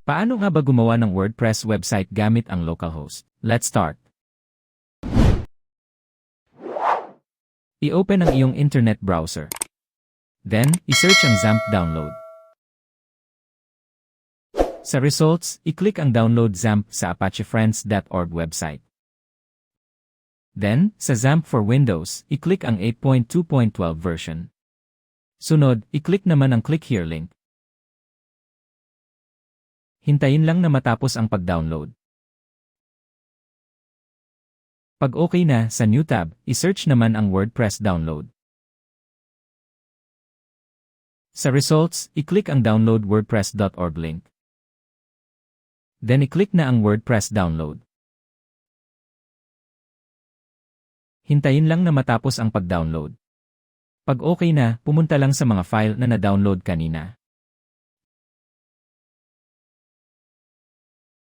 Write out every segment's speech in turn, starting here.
Paano nga ba gumawa ng WordPress website gamit ang localhost? Let's start. I-open ang iyong internet browser. Then, i-search ang XAMPP download. Sa results, i-click ang download XAMPP sa apachefriends.org website. Then, sa XAMPP for Windows, i-click ang 8.2.12 version. Sunod, i-click naman ang click here link. Hintayin lang na matapos ang pag-download. Pag okay na, sa new tab, i-search naman ang WordPress download. Sa results, i-click ang download wordpress.org link. Then i-click na ang WordPress download. Hintayin lang na matapos ang pag-download. Pag okay na, pumunta lang sa mga file na na-download kanina.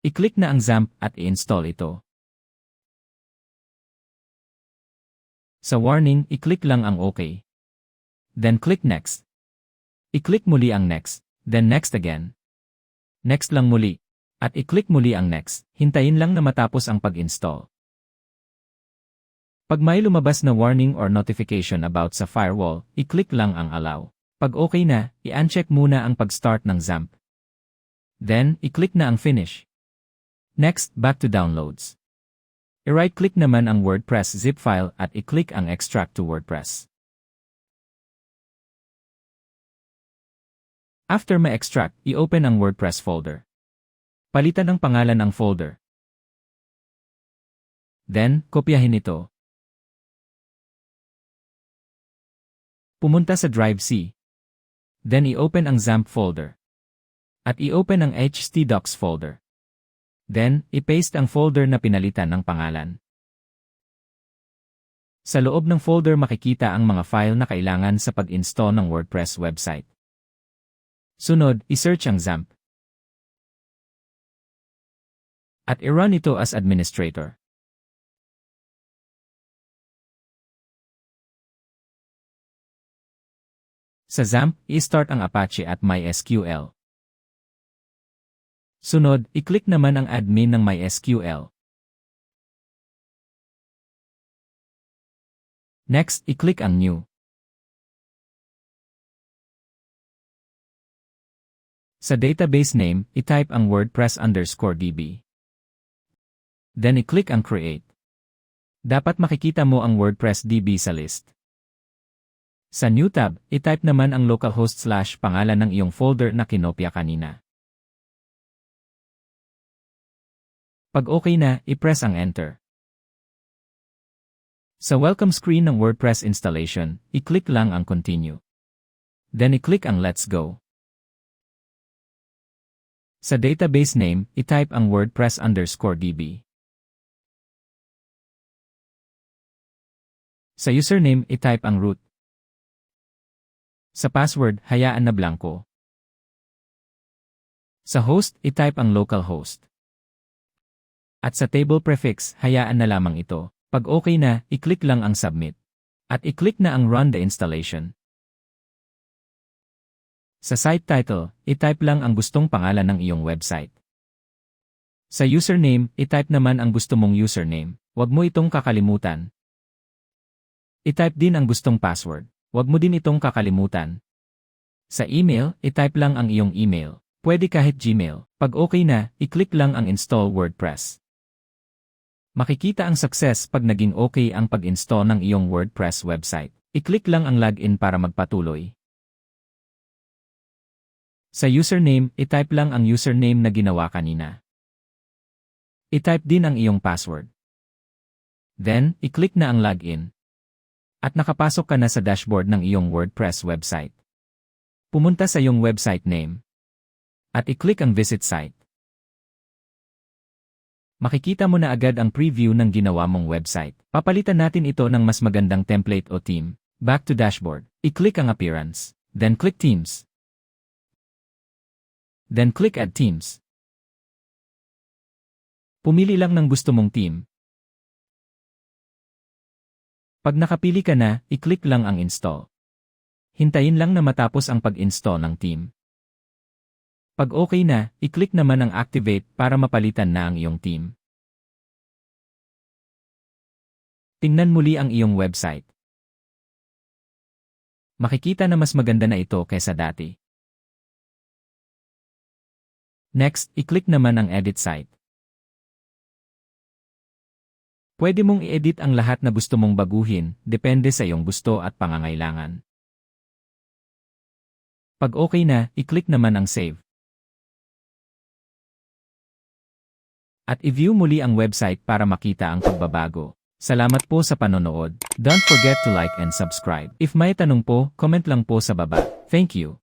I-click na ang XAMPP at i-install ito. Sa warning, i-click lang ang OK. Then click Next. I-click muli ang Next, then Next again. Next lang muli. At i-click muli ang Next. Hintayin lang na matapos ang pag-install. Pag may lumabas na warning or notification about sa firewall, i-click lang ang Allow. Pag okay na, i-uncheck muna ang pag-start ng XAMPP. Then, i-click na ang Finish. Next, back to Downloads. I-right-click naman ang WordPress zip file at i-click ang Extract to WordPress. After ma-extract, i-open ang WordPress folder. Palitan ang pangalan ng folder. Then, kopyahin ito. Pumunta sa Drive C. Then i-open ang XAMPP folder. At i-open ang htdocs folder. Then, i-paste ang folder na pinalitan ng pangalan. Sa loob ng folder makikita ang mga file na kailangan sa pag-install ng WordPress website. Sunod, i-search ang XAMPP. At i-run ito as administrator. Sa XAMPP, i-start ang Apache at MySQL. Sunod, i-click naman ang admin ng MySQL. Next, i-click ang New. Sa database name, i-type ang WordPress_DB. Then i-click ang Create. Dapat makikita mo ang WordPress DB sa list. Sa New tab, i-type naman ang localhost/pangalan ng iyong folder na kinopya kanina. Pag okay na, i-press ang Enter. Sa welcome screen ng WordPress installation, i-click lang ang Continue. Then i-click ang Let's Go. Sa database name, i-type ang WordPress_DB. Sa username, i-type ang root. Sa password, hayaan na blanko. Sa host, i-type ang localhost. At sa table prefix, hayaan na lamang ito. Pag okay na, i-click lang ang Submit. At i-click na ang Run the installation. Sa site title, i-type lang ang gustong pangalan ng iyong website. Sa username, i-type naman ang gusto mong username. Huwag mo itong kakalimutan. I-type din ang gustong password. Huwag mo din itong kakalimutan. Sa email, i-type lang ang iyong email. Pwede kahit Gmail. Pag okay na, i-click lang ang Install WordPress. Makikita ang success pag naging okay ang pag-install ng iyong WordPress website. I-click lang ang Login para magpatuloy. Sa username, i-type lang ang username na ginawa kanina. I-type din ang iyong password. Then, i-click na ang Login. At nakapasok ka na sa dashboard ng iyong WordPress website. Pumunta sa iyong website name. At i-click ang Visit Site. Makikita mo na agad ang preview ng ginawa mong website. Papalitan natin ito ng mas magandang template o theme. Back to Dashboard. I-click ang Appearance. Then click Themes. Then click Add Themes. Pumili lang ng gusto mong theme. Pag nakapili ka na, i-click lang ang Install. Hintayin lang na matapos ang pag-install ng theme. Pag okay na, i-click naman ang Activate para mapalitan na ang iyong team. Tingnan muli ang iyong website. Makikita na mas maganda na ito kaysa dati. Next, i-click naman ang Edit Site. Pwede mong i-edit ang lahat na gusto mong baguhin, depende sa iyong gusto at pangangailangan. Pag okay na, i-click naman ang Save. At i-view muli ang website para makita ang pagbabago. Salamat po sa panonood. Don't forget to like and subscribe. If may tanong po, comment lang po sa baba. Thank you.